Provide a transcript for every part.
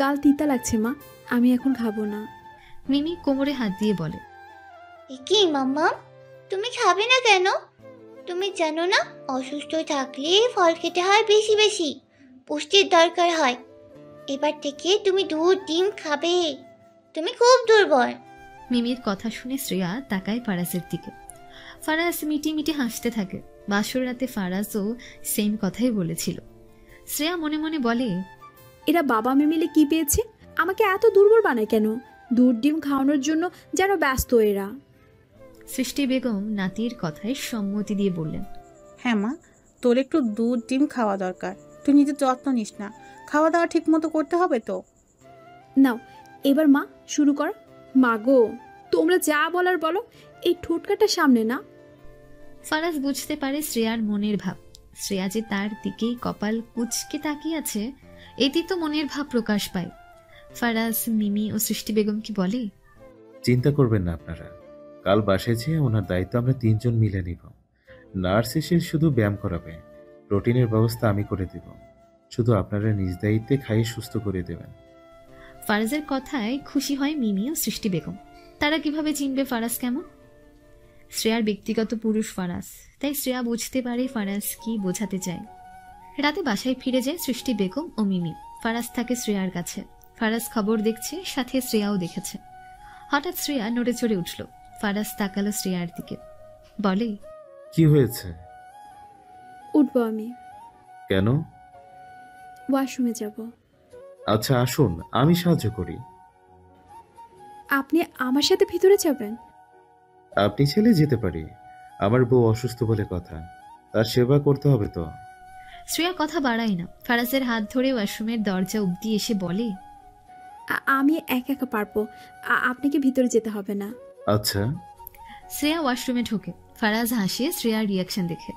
গাল তিতা লাগছে মা, আমি এখন খাবো না। মিমি কোমরে হাত দিয়ে বলে, কি মাম্মা, তুমি খাবে না কেন? তুমি জানো না অসুস্থ থাকলে ফল খেতে হয় বেশি বেশি, পুষ্টির দরকার হয়। এবার থেকে তুমি দুধ ডিম খাবে, তুমি খুব দুর্বল। মিমির কথা শুনে শ্রেয়া তাকায় ফারাজের দিকে। ফারাজ মিটি মিটি হাসতে থাকে। বাসর রাতে ফারাজও সেম কথাই বলেছিল। শ্রেয়া মনে মনে বলে, এরা বাবা মেয়ে মিলে কি পেয়েছে, আমাকে এত দুর্বল বানায় কেন? দুধ ডিম খাওয়ানোর জন্য যেন ব্যস্ত এরা। সৃষ্টি বেগম নাতির কথায় সম্মতি দিয়ে বললেন, হ্যাঁ মা, তোর একটু দুধ ডিম খাওয়া দরকার। তুই নিজের যত্ন নিস না, খাওয়া দাওয়া ঠিক মতো করতে হবে তো। নাও এবার মা শুরু কর। মা গো, তোমরা যা বলার বলো, এই ঠোঁটকাটা সামনে না। ফারাজ বুঝতে পারে শ্রেয়ার মনের ভাব। শ্রেয়া যে তার দিকেই কপাল কুঁচকে তাকিয়ে আছে, এতেই তো মনের ভাব প্রকাশ পায়। ফারাজ মিমি ও সৃষ্টি বেগমকে বলে, চিন্তা করবেন না আপনারা, কাল বাসায় যেয়ে ওনার দায়িত্ব আমরা 3 জন মিলে নিব। নার্স এসে শুধু ব্যায়াম করাবে, প্রোটিনের ব্যবস্থা আমি করে দেব। শুধু আপনারা নিজ দায়িত্বে খাইয়ে সুস্থ করে দেবেন। ফারাজের কথায় খুশি হয় মিমি ও সৃষ্টি বেগম। তারা কিভাবে চিনবে ফারাজ কেমন? শ্রেয়ার ব্যক্তিগত পুরুষ ফারাজ, তাই শ্রেয়া বুঝতে পারে ফারাজ কি বোঝাতে চায়। রাতে বাসায় ফিরে যায় সৃষ্টি বেগম ও মিমি। ফারাজ থাকে শ্রেয়ার কাছে। ফারাজ খবর দেখছে, সাথে শ্রেয়াও দেখেছে। হঠাৎ শ্রেয়া নড়ে চড়ে উঠল। ফারাজ তাকালো শ্রেয়ার দিকে, বলে, কি হয়েছে? উঠবো আমি, কেন? ওয়াশরুমে যাব। আচ্ছা আসুন, আমি সাহায্য করি। আপনি আমার সাথে ভিতরে যাবেন? আপনি ছেলে যেতে পারি, আমার বউ অসুস্থ বলে কথা, তার সেবা করতে হবে তো। শ্রেয়া কথা বাড়ায় না। ফারাজের হাত ধরে ওয়াশরুমের দরজা অব্দি এসে বলে, আমি একা একা পারবো, আপনাকে ভিতরে যেতে হবে না। আচ্ছা। শ্রেয়া ওয়াশরুমে ঢোকে। ফারাজ হাসে শ্রেয়ার রিয়াকশন দেখে।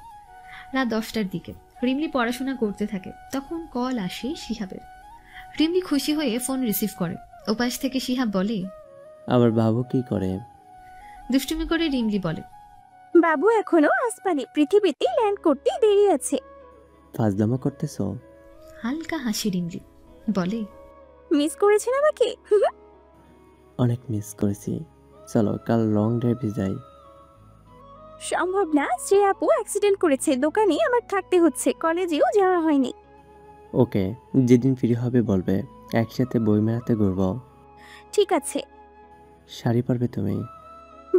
রাত 10টার দিকে রিমলি পড়াশোনা করতে থাকে। তখন কল আসে শিহাবের। রিমলি খুশি হয়ে ফোন রিসিভ করে। ওপাশ থেকে শিহাব বলে, আমার বাবু কি করে? দুষ্টুমি করে রিমলি বলে, বাবু এখনো আসমানে পৃথিবীতে ল্যান্ড করতে দেরি আছে। ফাজলামো করতেছো? হালকা হাসি রিমলি, বলে, মিস করেছেন আমাকে? অনেক মিস করেছি, চলো কাল লং ড্রাইভে যাই। সম্ভব না, শ্রেয়া আপু অ্যাক্সিডেন্ট করেছে, দোকানে আমার থাকতে হচ্ছে, কলেজেও যাওয়া হয়নি। ওকে, যেদিন ফ্রি হবে বলবে, একসাথে বই মেলাতে ঘুরবো। ঠিক আছে। শাড়ি পরবে তুমি?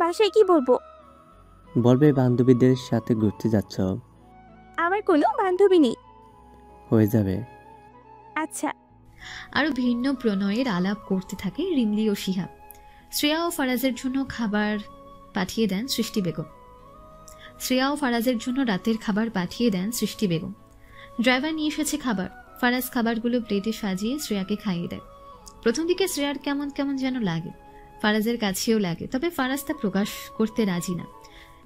বাসায় কি বলবো? বলবে বান্ধবীদের সাথে ঘুরতে যাচ্ছ। আমার কোনো বান্ধবী নেই। হয়ে যাবে। আচ্ছা। আরো ভিন্ন প্রণয়ের আলাপ করতে থাকে রিমলি ও শিহাব। শ্রেয়া ও ফারাজের জন্য খাবার পাঠিয়ে দেন সৃষ্টি বেগম। শ্রেয়া ও ফারাজের জন্য রাতের খাবার পাঠিয়ে দেন সৃষ্টি বেগম। ড্রাইভার নিয়ে এসেছে খাবার। ফারাজ খাবারগুলো প্লেটে সাজিয়ে শ্রেয়াকে খাইয়ে দেয়। প্রথম দিকে শ্রেয়ার কেমন কেমন যেন লাগে, ফারাজের কাছেও লাগে, তবে ফারাজ তা প্রকাশ করতে রাজি না।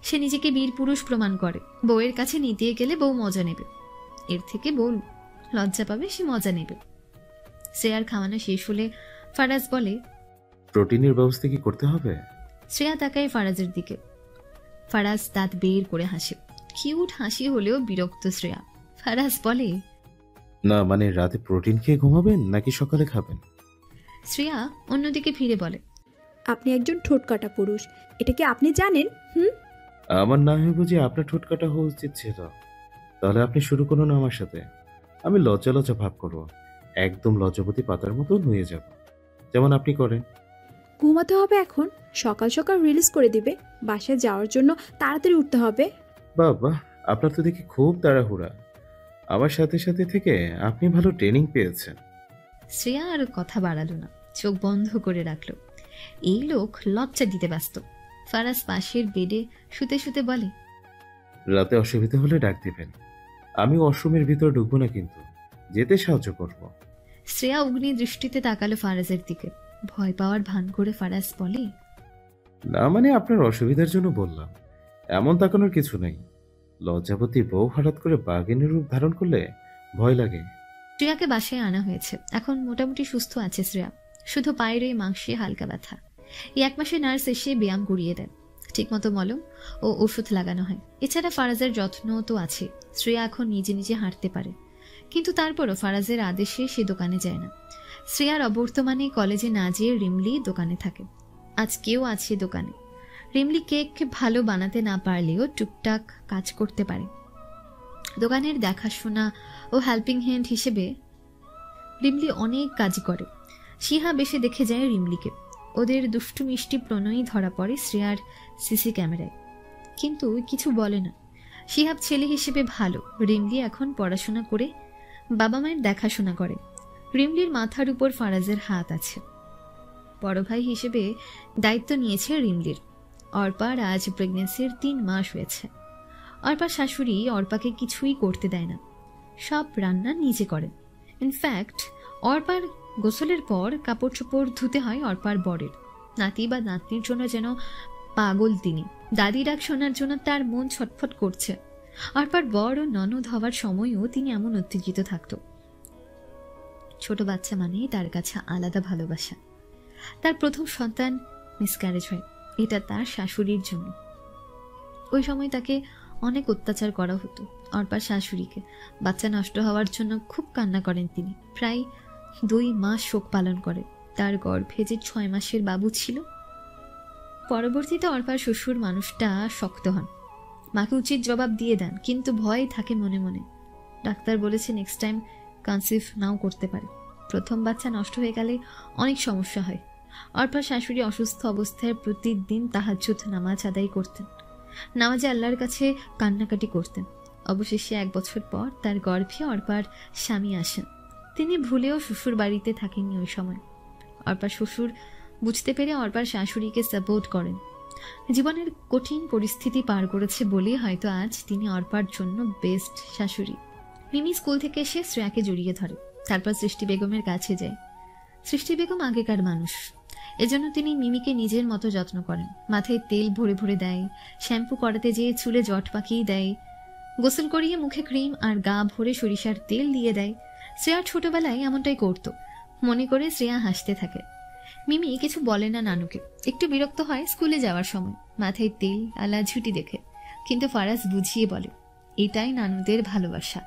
সে নিজেকে বীর পুরুষ প্রমাণ করে। বউয়ের কাছে নিতে গেলে বউ মজা নেবে, এর থেকে বউ লজ্জা পাবে, সে মজা নেবে। শ্রেয়ার খাওয়ানো শেষ হলে ফারাজ বলে, প্রোটিনের ব্যবস্থা কি করতে হবে? শ্রেয়া তাকায় ফারাজের দিকে। ফারাজ দাঁত বের করে হাসে। কিউট হাসি হলেও বিরক্ত শ্রেয়া। ফারাজ বলে, না মানে রাতে প্রোটিন খেয়ে ঘুমাবেন নাকি সকালে খাবেন? শ্রেয়া অন্যদিকে ফিরে বলে, আপনি একজন ঠোঁটকাটা পুরুষ, এটা কি আপনি জানেন? আমার না হয়ে বুঝি আপনার ঠোঁট কাটা হওয়া উচিত ছিল। তাহলে আপনি শুরু করুন আমার সাথে, আমি লজ্জা লজ্জা ভাব করবো, একদম লজ্জাপতি পাতার মতো নুয়ে যাব, যেমন আপনি করেন। ঘুমাতে হবে এখন, সকাল সকাল রিলিজ করে দিবে। বাসায় যাওয়ার জন্য তাড়াতাড়ি উঠতে হবে। বাবা, আপনার তো দেখি খুব তাড়াহুড়া। আমার সাথে সাথে থেকে আপনি ভালো ট্রেনিং পেয়েছেন। শ্রেয়া আর কথা বাড়ালো না, চোখ বন্ধ করে রাখলো। এই লোক লজ্জা দিতে ব্যস্ত। ফারাজ পাশের বেডে শুতে শুতে বলে, রাতে অসুবিধা হলে ডাক দিবেন, আমি ওয়াশরুমের ভিতর ঢুকবো না, কিন্তু যেতে সাহায্য করব। শ্রেয়া অগ্নি দৃষ্টিতে তাকালো ফারাজের দিকে। ভয় পাওয়ার ভান করে ফারাজ বলে, না মানে আপনার অসুবিধার জন্য বললাম, এমন তাকানোর কিছু নেই। লজ্জাবতী বউ হঠাৎ করে বাঘিনীর রূপ ধারণ করলে ভয় লাগে। শ্রেয়াকে বাসায় আনা হয়েছে। এখন মোটামুটি সুস্থ আছে শ্রেয়া, শুধু পায়ের এই মাংসে হালকা ব্যথা। এই 1 মাসে নার্স এসে ব্যায়াম করিয়ে দেন, ঠিকমতো মলম ও ওষুধ লাগানো হয়। এছাড়া ফারাজের যত্ন তো আছে। শ্রেয়া এখন নিজে নিজে হাঁটতে পারে, কিন্তু তারপরও ফারাজের আদেশে সে দোকানে যায় না। শ্রেয়ার অবর্তমানে কলেজে না যেয়ে রিমলি দোকানে থাকে। আজ কেউ আছে দোকানে। রিমলি কেক ভালো বানাতে না পারলেও টুকটাক কাজ করতে পারে। দোকানের দেখাশোনা ও হেল্পিং হ্যান্ড হিসেবে রিমলি অনেক কাজই করে। শিহাব এসে দেখে যায় রিমলিকে। ওদের দুষ্টু মিষ্টি প্রণয়ই ধরা পড়ে শ্রেয়ার সিসি ক্যামেরায়, কিন্তু কিছু বলে না। শিহাব ছেলে হিসেবে ভালো। রিমলি এখন পড়াশোনা করে বাবা মায়ের দেখাশোনা করে। রিমলির মাথার উপর ফারাজের হাত আছে। বড় ভাই হিসেবে দায়িত্ব নিয়েছে রিমলির। অর্পার আজ প্রেগনেন্সির 3 মাস হয়েছে। অর্পার শাশুড়ি অর্পাকে কিছুই করতে দেয় না, সব রান্না নিজে করেন। ইনফ্যাক্ট অর্পার গোসলের পর কাপড় চোপড় ধুতে হয় অর্পার বরের। নাতি বা নাতনির জন্য যেন পাগল তিনি। দাদি ডাক শোনার জন্য তার মন ছটফট করছে। অর্পার বর ও ননদ হওয়ার সময়ও তিনি এমন উত্তেজিত থাকত। ছোট বাচ্চা মানেই তার কাছে আলাদা ভালোবাসা। তার প্রথম সন্তান মিসক্যারেজ হয়, এটা তার শাশুড়ির জন্য। ওই সময় তাকে অনেক অত্যাচার করা হতো। অর্পার শাশুড়িকে বাচ্চা নষ্ট হওয়ার জন্য খুব কান্না করেন তিনি। প্রায় 2 মাস শোক পালন করে। তার গর্ভে যে 6 মাসের বাবু ছিল। পরবর্তীতে অর্পার শ্বশুর মানুষটা শক্ত হন, মাকে উচিত জবাব দিয়ে দেন, কিন্তু ভয় থাকে মনে মনে। ডাক্তার বলেছে নেক্সট টাইম কনসিভ নাও করতে পারে। প্রথম বাচ্চা নষ্ট হয়ে গেলে অনেক সমস্যা হয়। অর্পার শাশুড়ি অসুস্থ অবস্থায় প্রতিদিন তাহাজ্জুদ নামাজ আদায় করতেন। নামাজে আল্লাহর কাছে কান্নাকাটি করতেন। অবশেষে 1 বছর পর তার গর্ভে অর্পার স্বামী আসেন। তিনি ভুলেও শ্বশুর বাড়িতে থাকেননি ওই সময়। অর্পার শ্বশুর বুঝতে পেরে অর্পার শাশুড়িকে সাপোর্ট করেন। জীবনের কঠিন পরিস্থিতি পার করেছে বলেই হয়তো আজ তিনি অর্পার জন্য বেস্ট শাশুড়ি। মিমি স্কুল থেকে এসে শ্রেয়াকে জড়িয়ে ধরে, তারপর সৃষ্টি বেগমের কাছে যায়। সৃষ্টি বেগম আগেকার মানুষ, এজন্য তিনি মিমিকে নিজের মতো যত্ন করেন। মাথায় তেল ভরে ভরে দেয়, শ্যাম্পু করাতে যেয়ে চুলে জট পাকিয়ে দেয়, গোসল করিয়ে মুখে ক্রিম আর গা ভরে সরিষার তেল দিয়ে দেয়। শ্রেয়া ছোটবেলায় এমনটাই করত। মনে করে শ্রেয়া হাসতে থাকে। মিমি কিছু বলে না নানুকে, একটু বিরক্ত হয় স্কুলে যাওয়ার সময় মাথায় তেল আলা ঝুটি দেখে, কিন্তু ফারাজ বুঝিয়ে বলে এটাই নানুদের ভালোবাসা।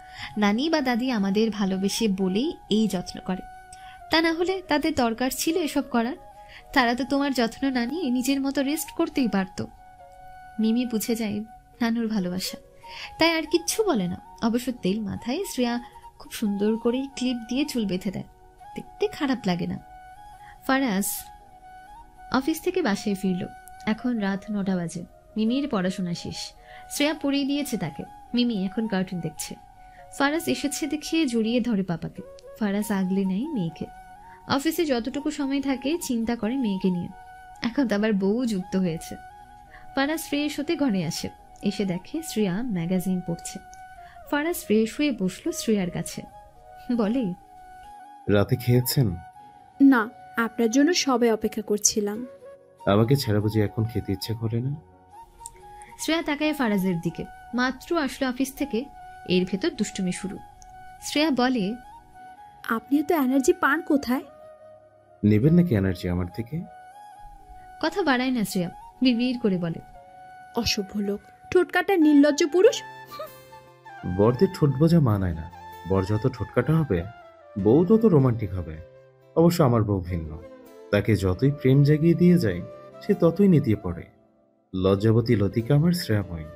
নানি বা দাদি আমাদের ভালোবেসে বলেই এই যত্ন করে, তা না হলে তাদের দরকার ছিল এসব করার? তারা তো তোমার যত্ন না নিয়ে নিজের মতো রেস্ট করতেই পারত। মিমি বুঝে যায় নানুর ভালোবাসা, তাই আর কিচ্ছু বলে না। অবশ্য তেল মাথায় শ্রেয়া খুব সুন্দর করে ক্লিপ দিয়ে চুল বেঁধে দেয়, দেখতে খারাপ লাগে না। ফারাজ অফিস থেকে বাসায় ফিরল। এখন রাত 9টা বাজে। মিমির পড়াশোনা শেষ, শ্রেয়া পড়িয়ে দিয়েছে তাকে। মিমি এখন কার্টুন দেখছে। ফারাজ এসেছে দেখে জড়িয়ে ধরে পাপাকে। ফারাজ আগলে নেয় মেয়েকে। অফিসে যতটুকু সময় থাকে চিন্তা করে মেয়েকে নিয়ে। এখন তো আবার বউ যুক্ত হয়েছে। ফারাজ ফ্রেশ হতে ঘরে আসে। এসে দেখে শ্রেয়া ম্যাগাজিন পড়ছে। ফারাজ ফ্রেশ হয়ে বসলো শ্রেয়ার কাছে, বলে রাতে খেয়েছেন? না, আপনার জন্য সবাই অপেক্ষা করছিলাম। আমাকে ছেড়ে বুঝি এখন খেতে ইচ্ছে করে না? শ্রেয়া তাকায় ফারাজের দিকে। মাত্র আসলো অফিস থেকে, এর ভেতর দুষ্টুমি শুরু। শ্রেয়া বলে, আপনি তো এনার্জি পান কোথায়? নেবেন নাকি এনার্জি আমার থেকে? কথা বাড়ায় না শ্রেয়া, বিড়বিড় করে বলে, অসভ্য লোক, ঠোঁটকাটা নির্লজ্জ পুরুষ। বরদের ঠোঁট বোঝা মানায় না। বর যত ঠোঁটকাটা হবে বউ তত রোমান্টিক হবে। অবশ্য আমার বউ ভিন্ন। তাকে যতই প্রেম জাগিয়ে দিয়ে যায় সে ততই নেতিয়ে পড়ে। লজ্জাবতী লতিকা আমার শ্রেয়াময়।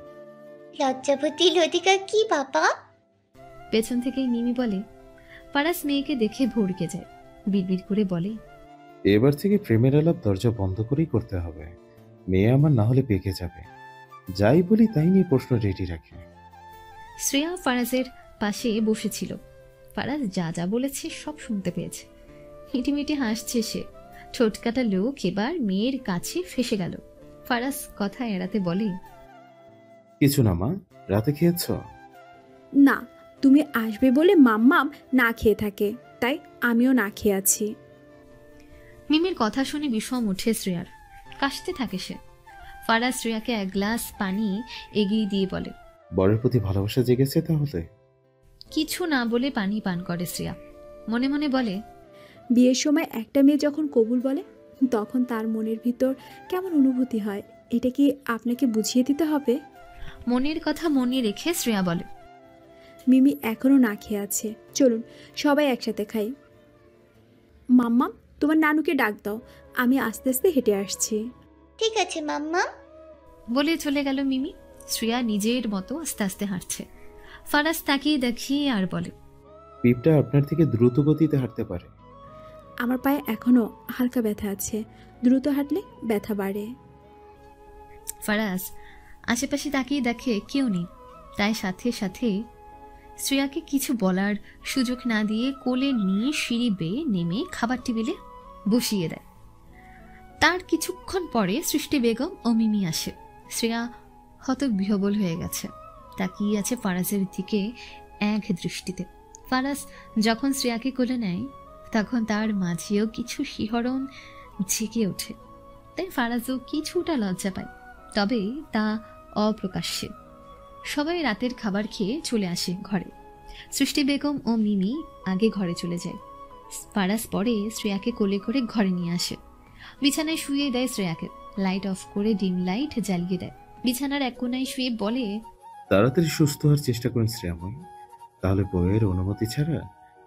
লজ্জাবতী লতিকা কি বাবা? পেছন থেকেই মিমি বলে। ফারাজ মেয়েকে দেখে ভড়কে যায়, বিড়বিড় করে বলে, এবার থেকে প্রেমের আলাপ দরজা বন্ধ করেই করতে হবে। মেয়ে আমার না হলে পেকে যাবে। যাই বলি তাই নিয়ে প্রশ্ন রেডি রাখে। শ্রেয়া ফারাজের পাশে বসেছিল। ফারাজ যা যা বলেছে সব শুনতে পেয়েছে। মিটিমিটি হাসছে সে। ঠোঁটকাটা লোক এবার মেয়ের কাছে ফেসে গেল। ফারাজ কথা এড়াতে বলে, কিছু না মা, রাতে খেয়েছ? না, তুমি আসবে বলে মাম্মাম না খেয়ে থাকে, তাই আমিও না খেয়ে আছি। মিমির কথা শুনে বিষম উঠে শ্রেয়ার। কাশতে থাকে সে। ফারাজ শ্রেয়াকে 1 গ্লাস পানি এগিয়ে দিয়ে বলে, বরের প্রতি ভালোবাসা জেগেছে তাহলে? কিছু না বলে পানি পান করে শ্রেয়া। মনে মনে বলে, বিয়ের সময় একটা মেয়ে যখন কবুল বলে তখন তার মনের ভিতর কেমন অনুভূতি হয়, এটা কি আপনাকে বুঝিয়ে দিতে হবে? মনের কথা মনে রেখে শ্রেয়া বলে, মিমি এখনও না খেয়ে আছে। চলুন সবাই একসাথে খাই। মাম্মা, তোমার নানুকে ডাক দাও, আমি আস্তে আস্তে হেঁটে আসছি। ঠিক আছে মাম্মাম। বলে চলে গেল মিমি। শ্রেয়া নিজের মতো আস্তে আস্তে হাঁটছে। ফারাজ তাকিয়ে দেখিয়ে আর বলে, পিপটা আপনার থেকে দ্রুত গতিতে হাঁটতে পারে। আমার পায়ে এখনও হালকা ব্যথা আছে, দ্রুত হাঁটলে ব্যথা বাড়ে। ফারাজ আশেপাশে তাকিয়ে দেখে কেউ নেই, তাই সাথে সাথে শ্রেয়াকে কিছু বলার সুযোগ না দিয়ে কোলে নিয়ে সিঁড়ি বেয়ে নেমে খাবার টেবিলে বসিয়ে দেয়। তার কিছুক্ষণ পরে সৃষ্টি বেগম ও মিমি আসে। শ্রেয়া হতবিহ্বল হয়ে গেছে, তাকিয়ে আছে ফারাজের দিকে এক দৃষ্টিতে। ফারাজ যখন শ্রেয়াকে কোলে নেয় তখন তার মাঝেও কিছু শিহরণ জেগে ওঠে, তাই ফারাজও কিছুটা লজ্জা পায়, তবে তা অপ্রকাশ্যে। সবাই রাতের খাবার খেয়ে চলে আসে ঘরে। সৃষ্টি বেগম ও মিমি আগে ঘরে চলে যায়। ফারাজ পরে শ্রেয়াকে কোলে করে ঘরে নিয়ে আসে। বিছানায় শুয়ে দেয় শ্রেয়াকে, লাইট অফ করে ডিম লাইট জ্বালিয়ে দেয়। বিছানার এক কোনায় শুয়ে বলে, তাড়াতাড়ি সুস্থ হওয়ার চেষ্টা করুন শ্রেয়াময়ী, তাহলে বউয়ের অনুমতি ছাড়া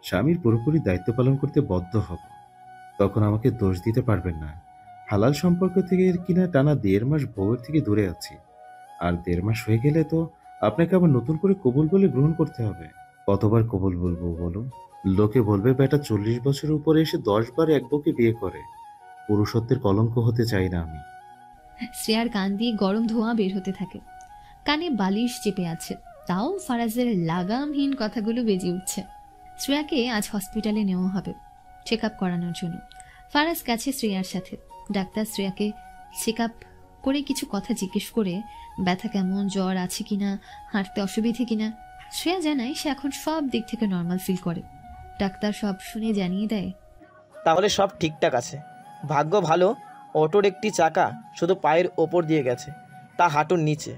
স্বামীর পুরোপুরি দায়িত্ব পালন করতে বাধ্য হব। তখন আমাকে দোষ দিতে পারবেন না। হালাল সম্পর্ক থেকে কিনা টানা 1.5 মাস বউয়ের থেকে দূরে আছি, আর 1.5 মাস হয়ে গেলে তো আপনাকে আবার নতুন করে কবুল বলে গ্রহণ করতে হবে। কতবার কবুল বলবো বলুন? লোকে বলবে বেটা 40 বছরের উপরে এসে 10 বার এক বউকে বিয়ে করে। পুরুষত্বের কলঙ্ক হতে চাই না আমি। শ্রেয়ার কান দিয়ে গরম ধোঁয়া বের হতে থাকে। কানে বালিশ চেপে আছে, তাও ফারাজের লাগামহীন কথাগুলো বেজে উঠছে। শ্রেয়াকে আজ হসপিটালে নেওয়া হবে চেক আপ করানোর জন্য। ফারাজ গেছে শ্রেয়ার সাথে। ডাক্তার শ্রেয়াকে চেক আপ করে কিছু কথা জিজ্ঞেস করে ব্যথা কেমন, জ্বর আছে কিনা, হাঁটতে অসুবিধে কিনা। শ্রেয়া জানায় সে এখন সব দিক থেকে নর্মাল ফিল করে। ডাক্তার সব শুনে জানিয়ে দেয়, তাহলে সব ঠিকঠাক আছে। ভাগ্য ভালো, অটোর একটি চাকা শুধু পায়ের ওপর দিয়ে গেছে, তা হাঁটুর নিচে।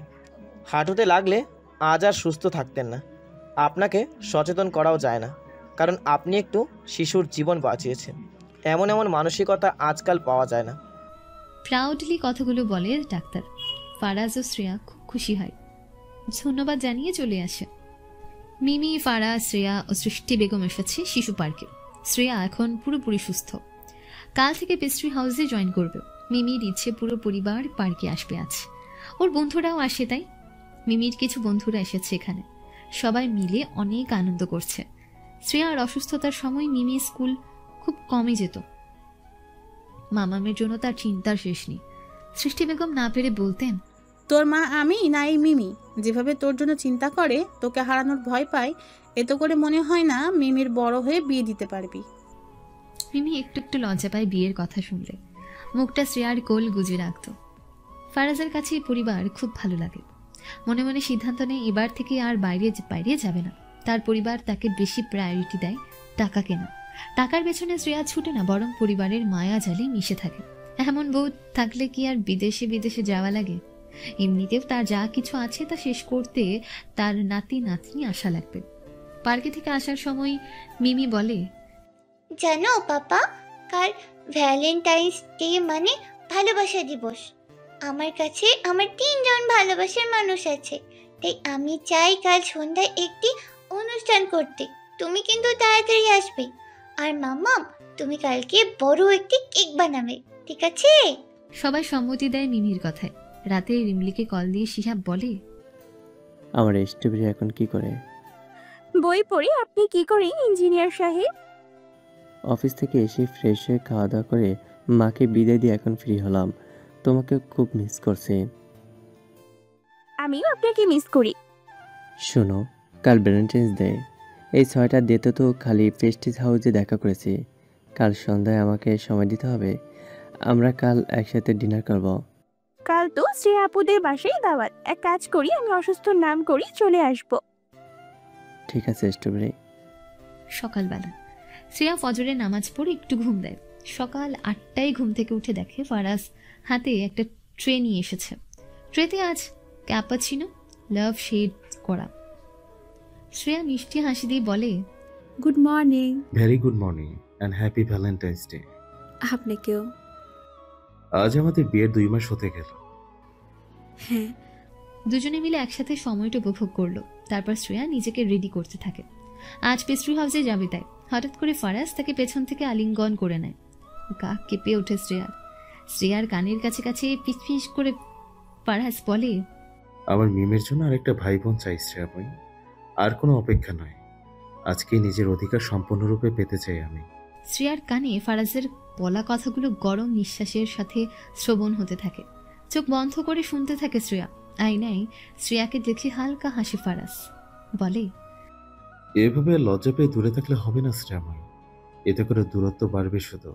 হাঁটুতে লাগলে আজ আর সুস্থ থাকতেন না। আপনাকে সচেতন করাও যায় না, কারণ আপনি একটু শিশুর জীবন বাঁচিয়েছেন। এমন এমন মানসিকতা আজকাল পাওয়া যায় না। প্রাউডলি কথাগুলো বলে ডাক্তার। ফারাজ ও শ্রেয়া খুব খুশি হয়, ধন্যবাদ জানিয়ে চলে আসে। মিমি, ফারাজ, শ্রেয়া ও সৃষ্টি বেগম এসেছে শিশু পার্কে। শ্রেয়া এখন পুরোপুরি সুস্থ, কাল থেকে পেস্ট্রি হাউসে জয়েন করবে। মিমির ইচ্ছে পুরো পরিবার পার্কে আসবে আজ, ওর বন্ধুরাও আসে। তাই মিমির কিছু বন্ধুরা এসেছে এখানে, সবাই মিলে অনেক আনন্দ করছে। শ্রেয়ার অসুস্থতার সময় মিমি স্কুল খুব কমই যেত। মামামের জন্য তার চিন্তার শেষ নেই। সৃষ্টি বেগম না পেরে বলতেন, তোর মা আমি না এই মিমি যেভাবে তোর জন্য চিন্তা করে, তোকে হারানোর ভয় পায়, এত করে মনে হয় না মিমির বড় হয়ে বিয়ে দিতে পারবি। মিমি একটু একটু লজ্জা পায় বিয়ের কথা শুনলে, মুখটা শ্রেয়ার কোল গুজে রাখত। ফারাজের কাছে এই পরিবার খুব ভালো লাগে। মনে মনে সিদ্ধান্ত নেয় এবার থেকে আর বাইরে যাবে না। তার পরিবার তাকে বেশি প্রায়োরিটি দেয় টাকাকে না। টাকার পেছনে শ্রেয়া ছুটে না, বরং পরিবারের মায়া জালে মিশে থাকে। এমন বউ থাকলে কি আর বিদেশে যাওয়া লাগে? এমনিতেও তার যা কিছু আছে তা শেষ করতে তার নাতি নাতনি আশা লাগবে। পার্কে থেকে আসার সময় মিমি বলে, জানো পাপা, কাল ভ্যালেন্টাইন্স ডে মানে ভালোবাসা দিবস। আমার কাছে আমার 3 জন ভালোবাসার মানুষ আছে, তাই আমি চাই কাল সন্ধ্যায় একটি অনুষ্ঠান করতে। তুমি কিন্তু তাড়াতাড়ি আসবে। আর মাম্মাম, তুমি কালকে বড় একটি কেক বানাবে, ঠিক আছে? সবাই সম্মতি দেয় মিমির কথায়। রাতে রিমলিকে কল দিয়ে শিহাব বলে, আমার স্ট্রবেরি এখন কি করে? বই পড়ে। আপনি কি করেন ইঞ্জিনিয়ার সাহেব? অফিস থেকে এসে ফ্রেশ হয়ে খাওয়া দাওয়া করে মাকে বিদায় দিয়ে এখন ফ্রি হলাম। তোমাকে খুব মিস করছি। আমিও আপনাকে মিস করি। শোনো, কাল ভ্যালেন্টাইন্স ডে, এই 6টা ডেতে তো খালি প্রেস্টিজ হাউসে দেখা করেছি। কাল সন্ধ্যায় আমাকে সময় দিতে হবে। আমরা কাল একসাথে ডিনার করব। কাল তো শ্রেয়া আপুদের বাসায় দাওয়াত। এক কাজ করি, আমি অসুস্থ নাম করি চলে আসব। ঠিক আছে স্ট্রবেরি। সকালবেলা শ্রেয়া ফজরের নামাজ পড়ে একটু ঘুম দেয়। সকাল 8টায় ঘুম থেকে উঠে দেখে ফারাজ হাতে একটা ট্রে নিয়ে এসেছে। ট্রেতে আজ ক্যাপাচিনো লাভ শেড করা। শ্রেয়া মিষ্টি হাসি দিয়ে বলে, good morning. Very good morning and happy Valentine's day. আপনাকেও। আজ আমাদের বিয়ের 2 মাস হতে গেল। হ্যাঁ। দুজনে মিলে একসাথে সময়টা উপভোগ করলো। তারপর শ্রেয়া নিজেকে রেডি করতে থাকে। আজ পেস্ট্রি হাউসে যাবে তাই। হঠাৎ করে ফারাজ তাকে পেছন থেকে আলিঙ্গন করে নেয়। গা কেঁপে ওঠে শ্রেয়ার কানের কাছে কাছে পিচ করে ফারাজ বলে, আমার মিমের জন্য আরেকটা ভাই বোন চাই শ্রেয়া ভাই, আর কোনো অপেক্ষা নয়। আজকে নিজের অধিকার সম্পূর্ণরূপে পেতে চাই আমি। শ্রেয়ার কানে ফারাজের বলা কথাগুলো গরম নিঃশ্বাসের সাথে শ্রবণ হতে থাকে। চোখ বন্ধ করে শুনতে থাকে শ্রেয়া। আয়নায় শ্রেয়াকে দেখে হালকা হাসি ফারাজ, বলে, এভাবে লজ্জা পেয়ে দূরে থাকলে হবে না শ্রেয়াময়। এতে করে দূরত্ব বাড়বে শুধু,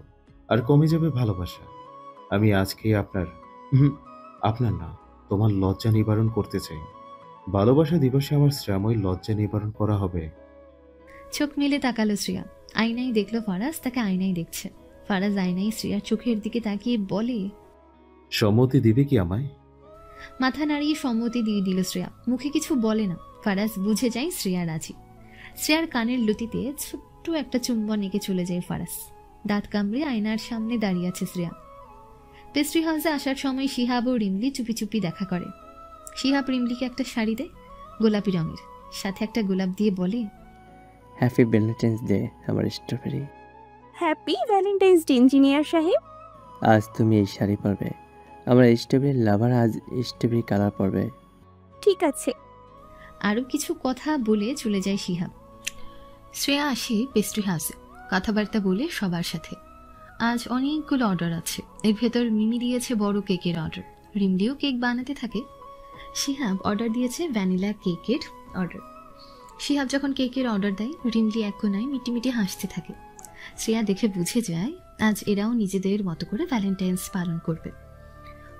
আর কমে যাবে ভালোবাসা। আমি আজকে আপনার না, তোমার লজ্জা নিবারণ করতে চাই। ভালোবাসা দিবসে আমার শ্রেয়াময় লজ্জা নিবারণ করা হবে। চোখ মেলে তাকালো শ্রেয়া। আয়নায় দেখলো ফারাজ তাকে আয়নায় দেখছে। ফারাজ আয়নায় শ্রেয়ার চোখের দিকে তাকিয়ে বলে, সম্মতি দিবে কি আমায়? মাথা নাড়িয়ে সম্মতি দিয়ে দিল শ্রেয়া। মুখে কিছু বলে না। ফারাজ বুঝে যায় শ্রেয়া রাজি। শ্রেয়ার কানের লতিতে ছোট্ট একটা চুম্বন এঁকে চলে যায় ফারাজ। দাঁত কামড়ে আয়নার সামনে দাঁড়িয়ে আছে শ্রেয়া। পেস্ট্রি হাউসে আসার সময় শিহাব ও রিমলি চুপি চুপি দেখা করে। শিহাব রিমলিকে একটা শাড়ি দেয়, গোলাপি রঙের, সাথে একটা গোলাপ দিয়ে বলে, হ্যাপি ভ্যালেন্টাইন্স ডে আমার strawberry. Happy Valentine's day engineer সাহেব। আজ তুমি এই শাড়ি পরবে, আমার স্ট্রবেরি লাভার আজ স্ট্রবেরি কালার পরবে। ঠিক আছে। আরো কিছু কথা বলে চলে যায় শিহাব। শ্রেয়া আসে পেস্ট্রি হাউসে, কথাবার্তা বলে সবার সাথে। আজ অনেকগুলো অর্ডার আছে। এর ভেতর মিমি দিয়েছে বড় কেকের অর্ডার, রিমলিও কেক বানাতে থাকে। শিহাব অর্ডার দিয়েছে ভ্যানিলা কেকের অর্ডার। শিহাব যখন কেকের অর্ডার দেয়, রিমলি এক কোনায় মিটিমিটি হাসতে থাকে। শ্রেয়া দেখে বুঝে যায় আজ এরাও নিজেদের মতো করে ভ্যালেন্টাইন্স পালন করবে।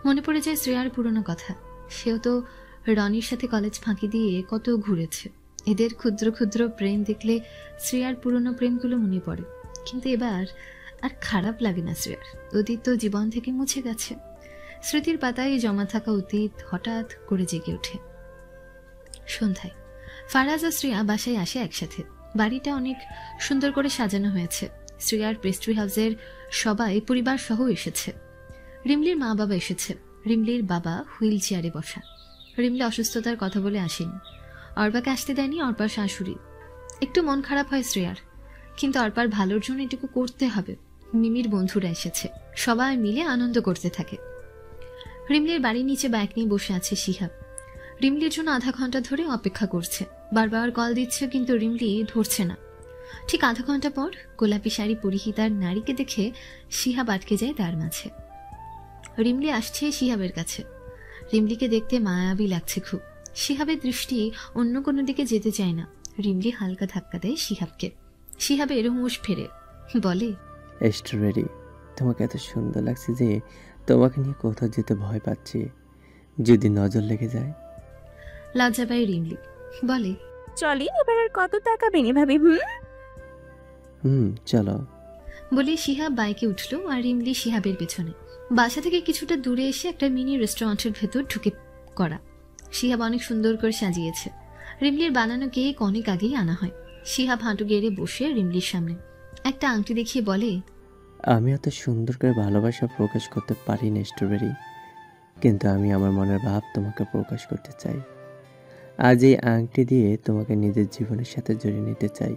মনে পড়ে যায় শ্রেয়ার পুরনো কথা। সেও তো রনির সাথে কলেজ ফাঁকি দিয়ে কত ঘুরেছে। এদের ক্ষুদ্র ক্ষুদ্র প্রেম দেখলে শ্রেয়ার পুরনো প্রেমগুলো মনে পড়ে। কিন্তু এবার আর খারাপ লাগে না শ্রেয়ার। অতীত তো জীবন থেকে মুছে গেছে। স্মৃতির পাতায় জমা থাকা অতীত হঠাৎ করে জেগে ওঠে। সন্ধ্যায় ফারাজ ও শ্রেয়া বাসায় আসে একসাথে। বাড়িটা অনেক সুন্দর করে সাজানো হয়েছে। শ্রেয়ার পেস্ট্রি হাউসের সবাই পরিবার সহ এসেছে। রিমলির মা বাবা এসেছে। রিমলির বাবা হুইল চেয়ারে বসা। রিমলি অসুস্থতার কথা বলে আসেনি। অর্পাকে আসতে দেয়নি অর্পার শাশুড়ি। একটু মন খারাপ হয় শ্রেয়ার, কিন্তু অর্পার ভালোর জন্য এটুকু করতে হবে। মিমির বন্ধুরা এসেছে, সবাই মিলে আনন্দ করতে থাকে। রিমলির বাড়ির নিচে বাইক নিয়ে বসে আছে শিহাব। রিমলির জন্য আধা ঘন্টা ধরে অপেক্ষা করছে। বারবার কল দিচ্ছে কিন্তু রিমলি ধরছে না। ঠিক আধা ঘন্টা পর গোলাপি শাড়ি পরিহিতার নারীকে দেখে শিহাব আটকে যায় তার মাঝে। রিমলি আসছে শিহাবের কাছে। রিমলিকে দেখতে মায়াবী লাগছে খুব। শিহাবের দৃষ্টি অন্য কোনো দিকে যেতে চায় না। রিমলি হালকা ধাক্কা দেয় শিহাবকে। শিহাবের হুঁশ ফেরে, বলে, স্ট্রবেরি, তোমাকে এত সুন্দর লাগছে যে তোমাকে নিয়ে কোথাও যেতে ভয় পাচ্ছি, যদি নজর লেগে যায়। লজ্জা পায় রিমলি, বলে, চলে এবার আর কত টাকা বেনে ভাবি। চলো। বলে শিহাব বাইকে উঠলো আর রিমলি শিহাবের পেছনে। বাসা থেকে কিছুটা দূরে এসে একটা মিনি রেস্টুরেন্টের ভেতর ঢুকে করা। শিহাব অনেক সুন্দর করে সাজিয়েছে। রিমলির বানানো কেক অনেক আগেই আনা হয়। শিহাব হাঁটু গেড়ে বসে রিমলির সামনে একটা আংটি দেখিয়ে বলে, আমি এত সুন্দর করে ভালোবাসা প্রকাশ করতে পারি না স্ট্রবেরি, কিন্তু আমি আমার মনের ভাব তোমাকে প্রকাশ করতে চাই। আজ এই আংটি দিয়ে তোমাকে নিজের জীবনের সাথে জড়িয়ে নিতে চাই।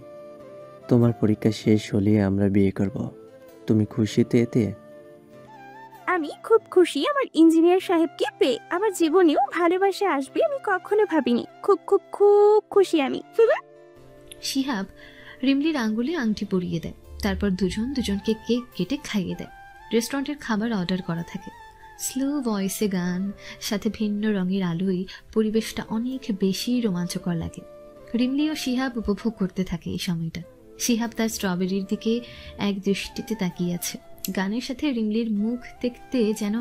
তোমার পরীক্ষা শেষ হলে আমরা বিয়ে করব। তুমি খুশি তো এতে? আমি খুব খুশি আমার ইঞ্জিনিয়ার সাহেবকে পেয়ে। আমার জীবনেও ভালোবাসা আসবে আমি কখনো ভাবিনি। খুব খুব খুব খুশি আমি। শিহাব রিমলির আঙ্গুলে আংটি পরিয়ে দেয়। তারপর দুজনকে কেক কেটে খাইয়ে দেয়। রেস্টুরেন্টের খাবার অর্ডার করা থাকে। স্লো ভয়েসে গান, সাথে ভিন্ন রঙের আলোয় পরিবেশটা অনেক বেশি রোমাঞ্চকর লাগে। রিমলি ও শিহাব উপভোগ করতে থাকে এই সময়টা। শিহাব তার স্ট্রবেরির দিকে এক দৃষ্টিতে তাকিয়ে আছে। গানের সাথে রিমলির মুখ দেখতে যেন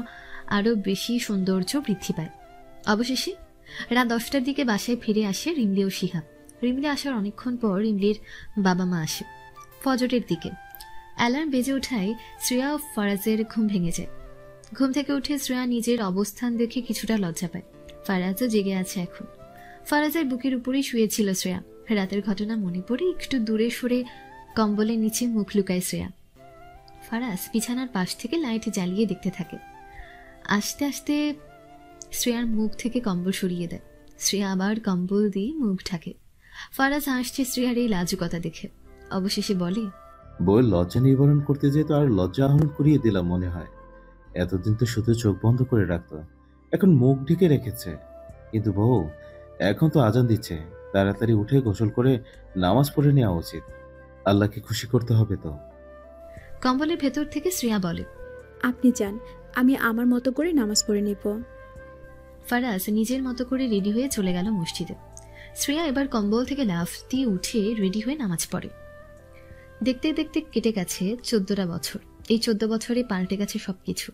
আরো বেশি সৌন্দর্য বৃদ্ধি পায়। অবশেষে রাত 10টার দিকে বাসায় ফিরে আসে রিমলি ও শিহাব। রিমলি আসার অনেকক্ষণ পর রিমলির বাবা মা আসে। ফজরের দিকে অ্যালার্ম বেজে ওঠায় শ্রেয়া ও ফারাজের ঘুম ভেঙে যায়। ঘুম থেকে উঠে শ্রেয়া নিজের অবস্থান দেখে কিছুটা লজ্জা পায়। ফারাজও জেগে আছে এখন। ফারাজের বুকের উপরেই শুয়েছিল শ্রেয়া। রাতের ঘটনা মনে পড়ে একটু দূরে সরে কম্বলের নিচে মুখ লুকায় শ্রেয়া। ফারাজ বিছানার পাশ থেকে লাইট জ্বালিয়ে দেখতে থাকে। আস্তে আস্তে শ্রেয়ার মুখ থেকে কম্বল সরিয়ে দেয়। শ্রেয়া আবার কম্বল দিয়ে মুখ ঢাকে। ফারাজ হাসছে শ্রেয়ার এই লাজুকতা দেখে। অবশেষে বলে, বউয়ের লজ্জা নিবারণ করতে যেয়ে তো আর লজ্জা আহরণ করিয়ে দিলাম মনে হয়। এতদিন তো শুধু চোখ বন্ধ করে রাখতো, এখন মুখ ঢেকে রেখেছে। কিন্তু বউ, এখন তো আজান দিচ্ছে, তাড়াতাড়ি উঠে গোসল করে নামাজ পড়ে নেওয়া উচিত। আল্লাহকে খুশি করতে হবে তো। কম্বলের ভেতর থেকে শ্রেয়া বলে, আপনি যান, আমি আমার মতো করে নামাজ পড়ে নিব। ফারাজ নিজের মতো করে রেডি হয়ে চলে গেল মসজিদে। শ্রেয়া এবার কম্বল থেকে লাফ দিয়ে উঠে রেডি হয়ে নামাজ পড়ে। দেখতে দেখতে কেটে গেছে 14টা বছর। এই 14 বছরে পাল্টে গেছে সবকিছু।